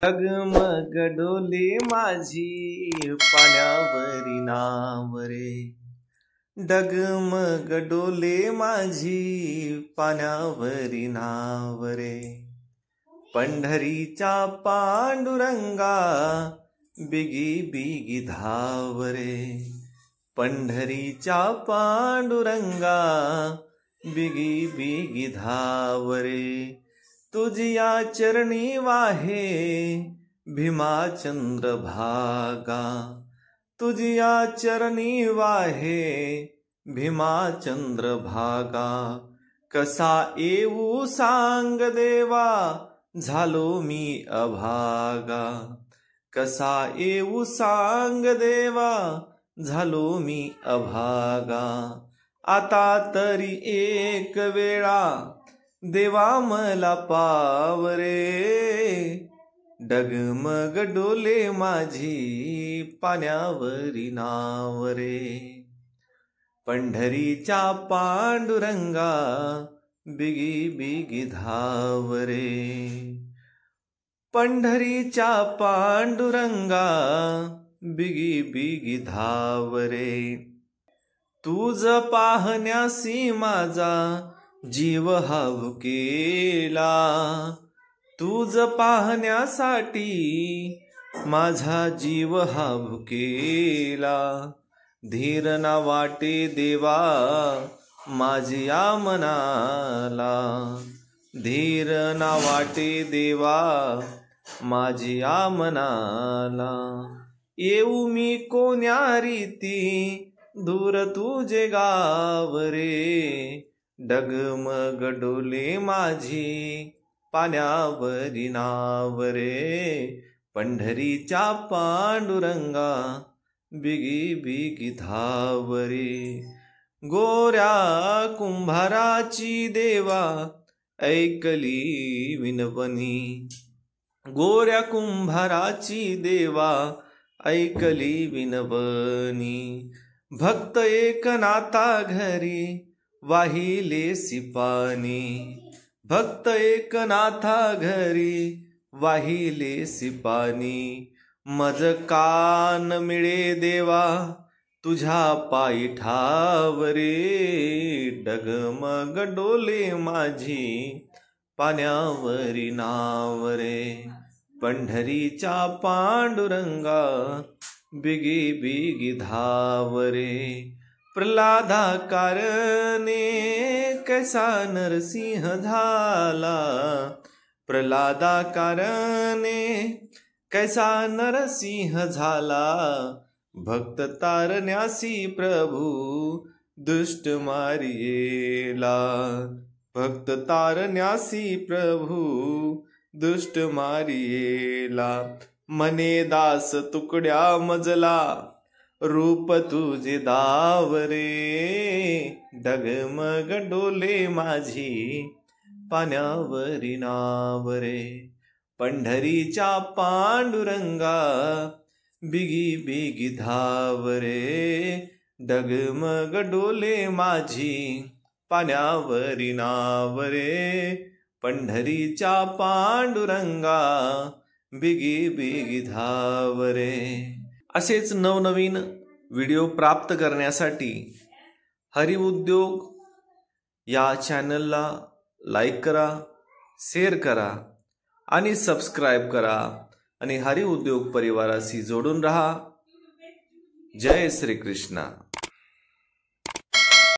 डगमग डोले माझी पाण्यावरी नाव रे, डगमग डोले माझी पाण्यावरी नाव रे. पंढरीच्या पांडुरंगा बिगी बिगी धाव रे, पंढरीच्या पांडुरंगा बिगी बिगी धाव रे. तुझिया चरणी वाहे भीमा चंद्रभागा, तुझिया चरणी वाहे भीमा चंद्रभागा. कसा येऊ सांग देवा झालो मी अभागा, कसा येऊ सांग देवा झालो मी अभागा. आता तरी एक वेळा देवा मला पाव रे, डगमग डोले माझी पाण्यावरी नाव रे. पंढरीच्या पांडुरंगा बिगी बिगी धाव रे, पंढरीच्या पांडुरंगा बिगी बिगी धाव रे. तुझ पाहण्यासी माझा जीव हा भुकेला, तुझ पाहण्यासाठी माझा जीव हा भुकेला. धीर ना वाटे देवा माझ्या मनाला, धीर ना वाटे देवा माझ्या मनाला. येऊ मी कोण्या रीती दूर तुझे गाव रे, डगमग डोले माझी पाण्यावरी नाव रे. पंढरीच्या पांडुरंगा बिगी बिगी धाव रे. गोऱ्या कुंभाराची देवा ऐकली विनवणी, गोऱ्या कुंभाराची देवा ऐकली विनवणी. भक्त एकनाथा घरी वाहिले सिपानी, भक्त एकनाथा घरी वाहिले सिपानी. मज कान मिळे देवा तुझ्या पायी ठाव रे, डगमग डोले माझी पाण्यावरी नाव रे. पंढरीच्या पांडुरंगा बिगी बिगी धाव रे. प्रल्हादा कारणे कैसा नरसिंह झाला, प्रल्हादा कारणे कैसा नरसिंह झाला. भक्त तारण्यासी प्रभू दुष्ट मारियेला, भक्त तारण्यासी प्रभू दुष्ट मारियेला. मने दास तुकड्या मजला रूप तुझे दाव रे, डगमग डोले माझी पाण्यावरी नाव रे. पंढरीच्या पांडुरंगा बिगी बिगी धाव रे, डगमग डोले माझी पाण्यावरी नाव रे. पंढरीच्या पांडुरंगा बिगी बिगी धाव रे. असेच नवनवीन व्हिडिओ प्राप्त करण्यासाठी हरिउद्योग या चॅनलला लाईक करा, शेअर करा आणि सबस्क्राईब करा आणि हरिउद्योग परिवाराशी जोडून रहा. जय श्री कृष्ण.